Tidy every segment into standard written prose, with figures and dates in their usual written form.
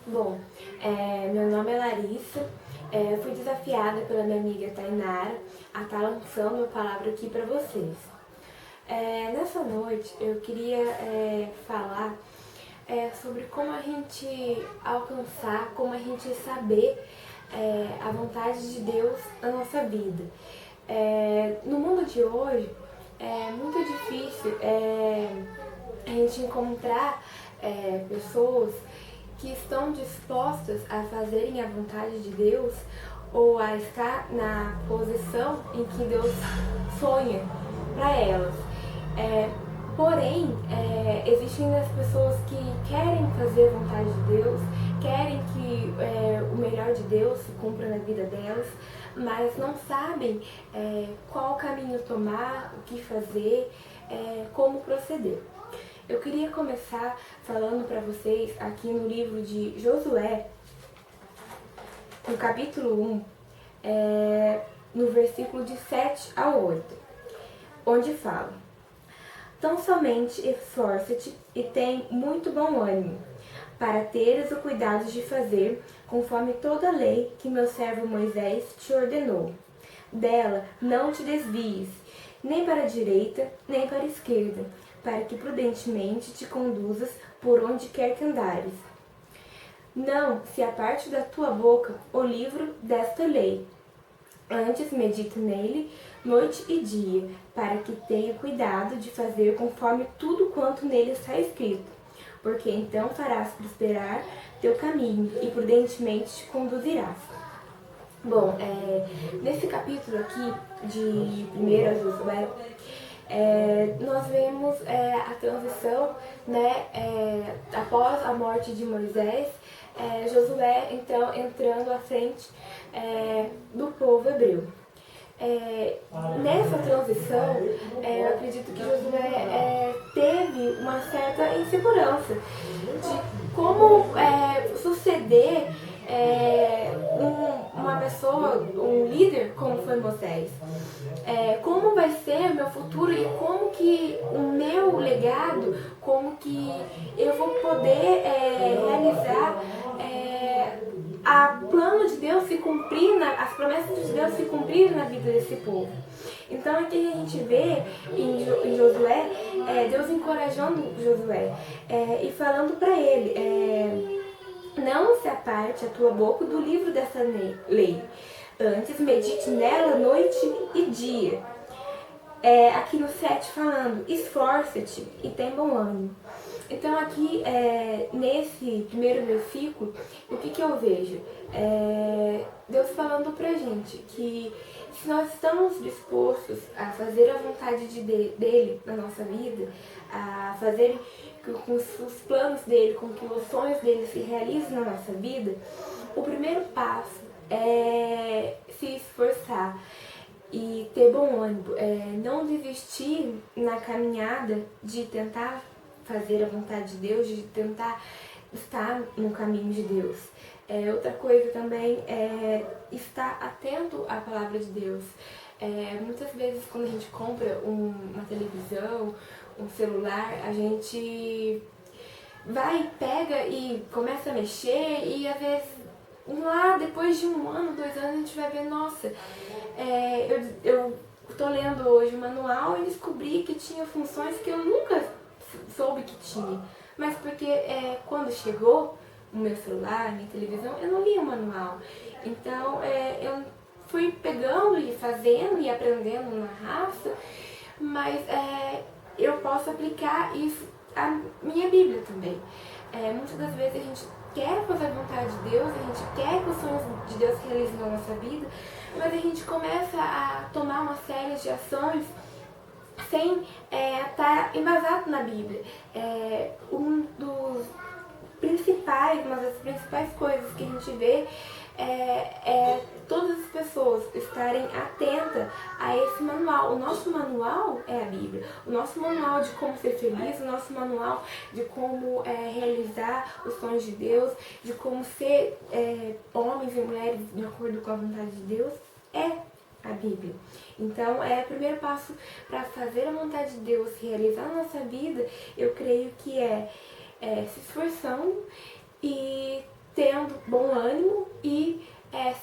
Bom, meu nome é Larissa, fui desafiada pela minha amiga Tainara a estar lançando a palavra aqui para vocês. Nessa noite eu queria falar sobre como a gente alcançar, como a gente saber a vontade de Deus na nossa vida. No mundo de hoje é muito difícil a gente encontrar pessoas que estão dispostas a fazerem a vontade de Deus ou a estar na posição em que Deus sonha para elas. Porém, existem as pessoas que querem fazer a vontade de Deus, querem que o melhor de Deus se cumpra na vida delas, mas não sabem qual caminho tomar, o que fazer, como proceder. Eu queria começar falando para vocês aqui no livro de Josué, no capítulo 1, no versículo de 7 a 8, onde fala: Tão somente esforça-te e tem muito bom ânimo, para teres o cuidado de fazer conforme toda a lei que meu servo Moisés te ordenou. Dela não te desvies, nem para a direita, nem para a esquerda, para que prudentemente te conduzas por onde quer que andares. Não se aparte da tua boca o livro desta lei. Antes medita nele noite e dia, para que tenha cuidado de fazer conforme tudo quanto nele está escrito, porque então farás prosperar teu caminho e prudentemente te conduzirás. Bom, nesse capítulo aqui de 1 Josué, nós vemos a transição, né, após a morte de Moisés, Josué então entrando à frente do povo hebreu. Nessa transição, eu acredito que Josué teve uma certa insegurança de como suceder uma pessoa, um líder como foi Moisés. Como vai ser o meu futuro e como que o meu legado, como que eu vou poder realizar o plano de Deus se cumprir, as promessas de Deus se cumprirem na vida desse povo. Então aqui a gente vê em Josué, Deus encorajando Josué e falando para ele, não se aparte a tua boca do livro dessa lei, antes medite nela noite e dia. Aqui no 7 falando, esforça-te e tem bom ânimo. Então aqui, nesse primeiro versículo, o que eu vejo? Deus falando pra gente que se nós estamos dispostos a fazer a vontade dele na nossa vida, a fazer com os planos dele, com que os sonhos dele se realizem na nossa vida, o primeiro passo é se esforçar e ter bom ânimo, não desistir na caminhada de tentar fazer a vontade de Deus, de tentar estar no caminho de Deus. Outra coisa também é estar atento à palavra de Deus. Muitas vezes quando a gente compra uma televisão, um celular, a gente vai, pega e começa a mexer e às vezes lá depois de 1 ano, 2 anos a gente vai ver, nossa, eu tô lendo hoje o manual e descobri que tinha funções que eu nunca soube que tinha, mas porque quando chegou o meu celular, minha televisão, eu não li o manual. Então eu fui pegando e fazendo e aprendendo na raça, mas eu posso aplicar isso à minha Bíblia também. Muitas das vezes a gente quer fazer a vontade de Deus, a gente quer que os sonhos de Deus se realizem na nossa vida, mas a gente começa a tomar uma série de ações sem estar embasado na Bíblia. Uma das principais coisas que a gente vê é todas as pessoas estarem atentas a esse manual. O nosso manual é a Bíblia. O nosso manual de como ser feliz, o nosso manual de como realizar os sonhos de Deus, de como ser homens e mulheres de acordo com a vontade de Deus, é a Bíblia. Então, o primeiro passo para fazer a vontade de Deus se realizar na nossa vida, eu creio que se esforçando e tendo bom ânimo e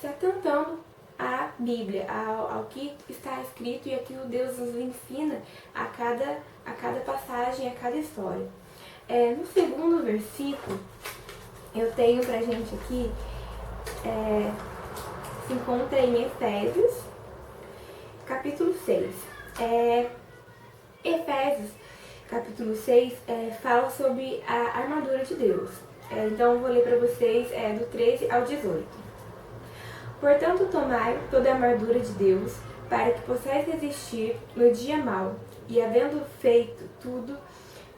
se atentando à Bíblia, ao que está escrito e aquilo que Deus nos ensina a cada passagem, a cada história. No segundo versículo, eu tenho pra gente aqui, se encontra em Efésios, capítulo 6. Efésios, capítulo 6, fala sobre a armadura de Deus. Então eu vou ler para vocês do 13 ao 18. Portanto, tomai toda a armadura de Deus, para que possais resistir no dia mau, e havendo feito tudo,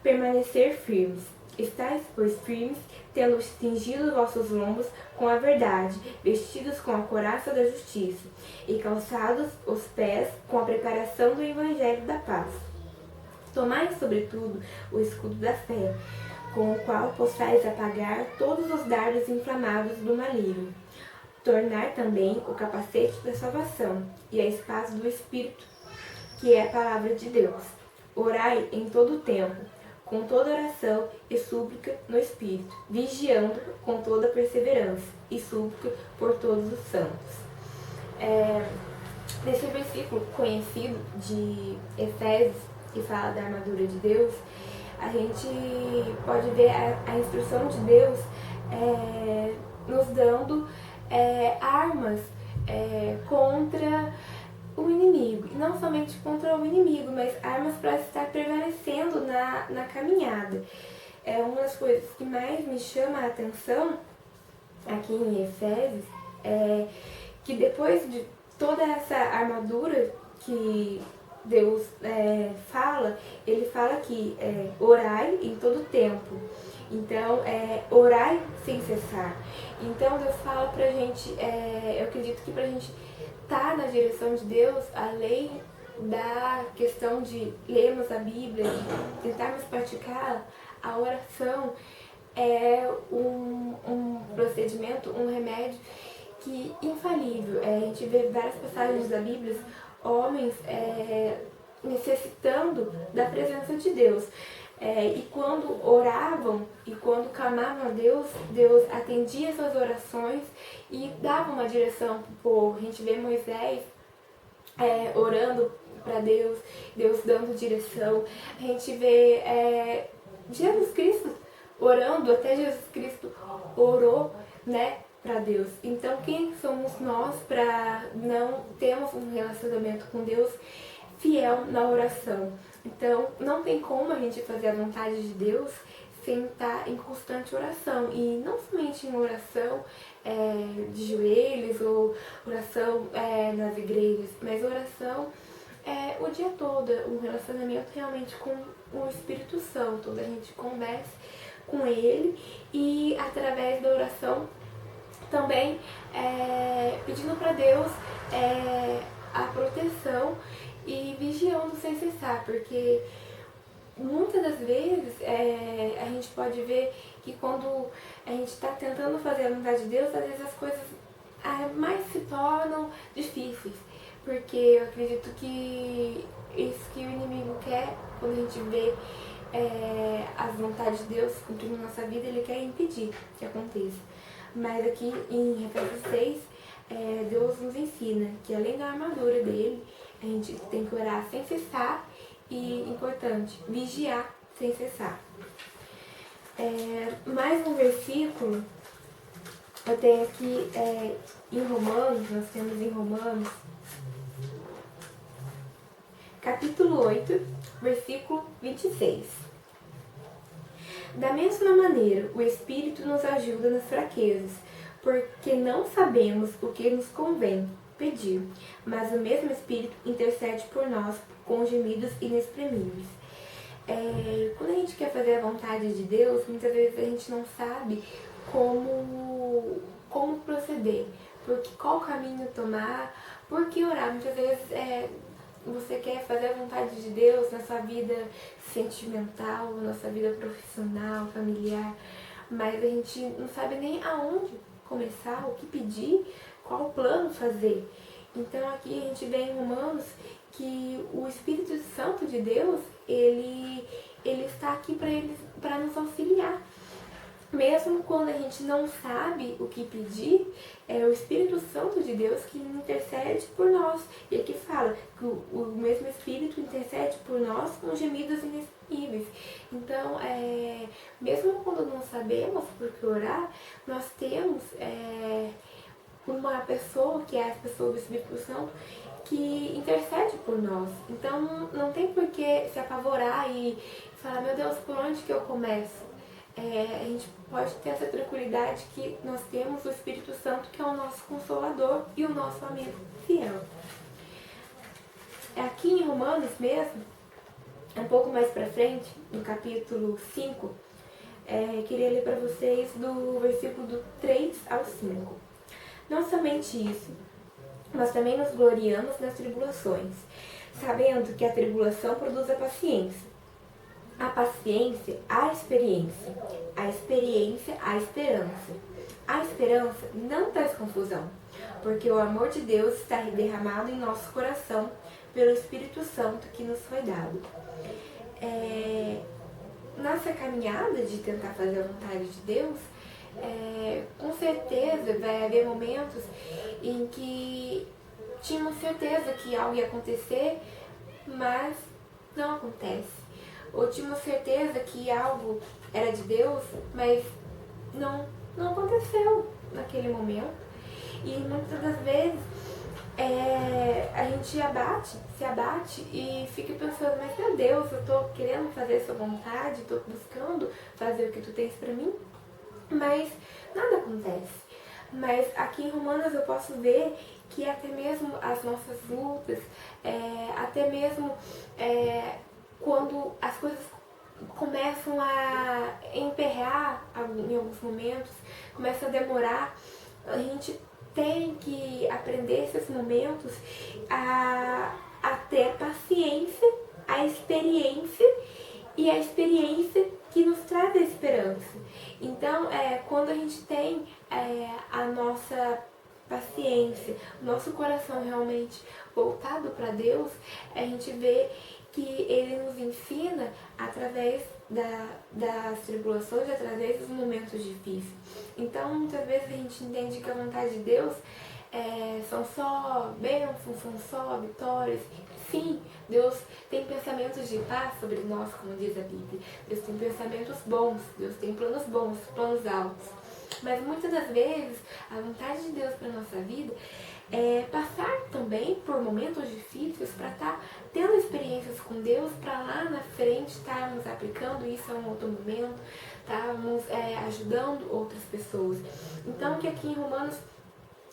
permanecer firmes. Estais, pois, firmes, tendo cingido vossos lombos com a verdade, vestidos com a couraça da justiça, e calçados os pés com a preparação do evangelho da paz. Tomai, sobretudo, o escudo da fé, com o qual possais apagar todos os dardos inflamados do maligno. Tornar também o capacete da salvação e a espada do Espírito, que é a palavra de Deus. Orai em todo o tempo, com toda oração e súplica no Espírito, vigiando com toda perseverança e súplica por todos os santos. Nesse versículo conhecido de Efésios, que fala da armadura de Deus, a gente pode ver a instrução de Deus nos dando armas contra o inimigo. E não somente contra o inimigo, mas armas para estar prevalecendo na caminhada. Uma das coisas que mais me chama a atenção aqui em Efésios é que depois de toda essa armadura que Deus fala, ele fala que orai em todo tempo. Então, orai sem cessar. Então, Deus fala pra gente, eu acredito que pra gente estar na direção de Deus, além da questão de lermos a Bíblia, de tentarmos praticá-la, a oração é um procedimento, um remédio que infalível. A gente vê várias passagens da Bíblia, homens necessitando da presença de Deus. E quando oravam e quando clamavam a Deus, Deus atendia suas orações e dava uma direção para o povo. A gente vê Moisés orando para Deus, Deus dando direção. A gente vê Jesus Cristo orando, até Jesus Cristo orou, né, para Deus. Então, quem somos nós para não termos um relacionamento com Deus fiel na oração? Então, não tem como a gente fazer a vontade de Deus sem estar em constante oração. E não somente em oração de joelhos ou oração nas igrejas, mas oração o dia todo, um relacionamento realmente com o Espírito Santo, onde a gente converse com Ele e através da oração também pedindo para Deus a proteção e vigiando sem cessar, porque muitas das vezes a gente pode ver que quando a gente está tentando fazer a vontade de Deus, às vezes as coisas mais se tornam difíceis, porque eu acredito que isso que o inimigo quer, quando a gente vê as vontades de Deus cumprindo na nossa vida, ele quer impedir que aconteça. Mas aqui em Efésios 6, Deus nos ensina que além da armadura dele, a gente tem que orar sem cessar e, importante, vigiar sem cessar. Mais um versículo, eu tenho aqui em Romanos, nós temos em Romanos, capítulo 8, versículo 26. Da mesma maneira, o Espírito nos ajuda nas fraquezas, porque não sabemos o que nos convém pedir, mas o mesmo Espírito intercede por nós com gemidos inexprimíveis. Quando a gente quer fazer a vontade de Deus, muitas vezes a gente não sabe como proceder, qual caminho tomar, por que orar. Muitas vezes você quer fazer a vontade de Deus na sua vida sentimental, na sua vida profissional, familiar, mas a gente não sabe nem aonde começar, o que pedir, qual plano fazer. Então aqui a gente vê em Romanos que o Espírito Santo de Deus, ele está aqui para nos auxiliar mesmo quando a gente não sabe o que pedir, é o Espírito Santo de Deus que intercede por nós. E aqui fala que o mesmo Espírito intercede por nós com gemidos inexprimíveis. Então, mesmo quando não sabemos por que orar, nós temos uma pessoa, que é a pessoa do Espírito Santo, que intercede por nós. Então, não tem por que se apavorar e falar, meu Deus, por onde que eu começo? A gente pode ter essa tranquilidade que nós temos o Espírito Santo, que é o nosso Consolador e o nosso amigo fiel. Aqui em Romanos mesmo, um pouco mais pra frente, no capítulo 5, queria ler para vocês do versículo do 3 ao 5. Não somente isso, nós também nos gloriamos nas tribulações, sabendo que a tribulação produz a paciência. A paciência, a experiência a esperança. A esperança não traz confusão, porque o amor de Deus está derramado em nosso coração pelo Espírito Santo que nos foi dado. Nossa caminhada de tentar fazer a vontade de Deus, com certeza vai haver momentos em que tínhamos certeza que algo ia acontecer, mas não acontece. Ou tínhamos certeza que algo era de Deus, mas não aconteceu naquele momento. E muitas das vezes a gente se abate e fica pensando, mas meu Deus, eu estou querendo fazer essa vontade, estou buscando fazer o que tu tens para mim, mas nada acontece. Mas aqui em Romanos eu posso ver que até mesmo as nossas lutas, até mesmo quando as coisas começam a emperrar em alguns momentos, começa a demorar, a gente tem que aprender esses momentos a ter paciência, a experiência e a experiência que nos traz a esperança. Então, quando a gente tem a nossa paciência, o nosso coração realmente voltado para Deus, a gente vê que Ele nos ensina através das tribulações, através dos momentos difíceis. Então, muitas vezes a gente entende que a vontade de Deus são só bênçãos, são só vitórias. Sim, Deus tem pensamentos de paz sobre nós, como diz a Bíblia. Deus tem pensamentos bons, Deus tem planos bons, planos altos. Mas muitas das vezes, a vontade de Deus para a nossa vida é passar também por momentos difíceis para estar tendo experiências com Deus, para lá na frente estarmos aplicando isso a um outro momento, estarmos ajudando outras pessoas. Então, que aqui em Romanos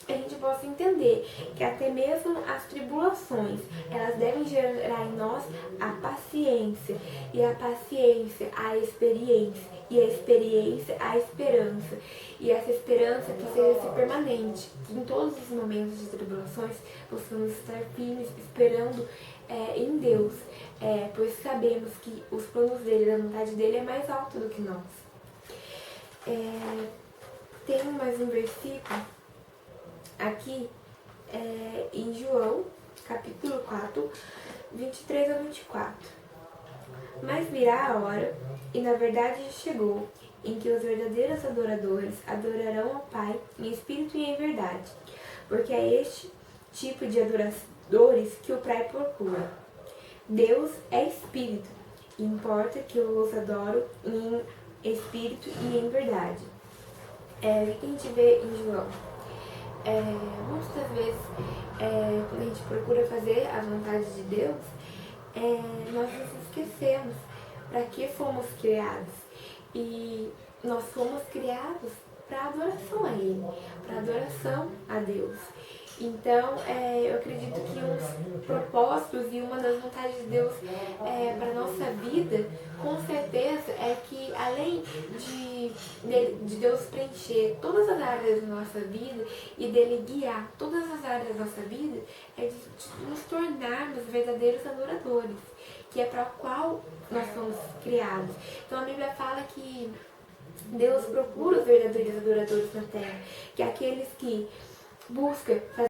a gente possa entender que até mesmo as tribulações, elas devem gerar em nós a paciência, e a paciência, a experiência, e a experiência, a esperança, e essa esperança que seja permanente, que em todos os momentos de tribulações possamos estar firmes, esperando em Deus, pois sabemos que os planos dele, a vontade dele é mais alta do que nós. Tem mais um versículo aqui em João, capítulo 4, 23 a 24. Mas virá a hora, e na verdade já chegou, em que os verdadeiros adoradores adorarão ao Pai em espírito e em verdade, porque é este tipo de adoradores que o Pai procura. Deus é espírito, e importa que eu os adoro em espírito e em verdade. O que a gente vê em João? Muitas vezes, quando a gente procura fazer a vontade de Deus, nós nos esquecemos para que fomos criados. E nós fomos criados para adoração a Ele, para adoração a Deus. Então, eu acredito que um dos propósitos e uma das vontades de Deus para a nossa vida, com certeza, é que além de Deus preencher todas as áreas da nossa vida e dele guiar todas as áreas da nossa vida, é de nos tornarmos verdadeiros adoradores, que é para o qual nós somos criados. Então, a Bíblia fala que Deus procura os verdadeiros adoradores na terra, que é aqueles que buscam fazer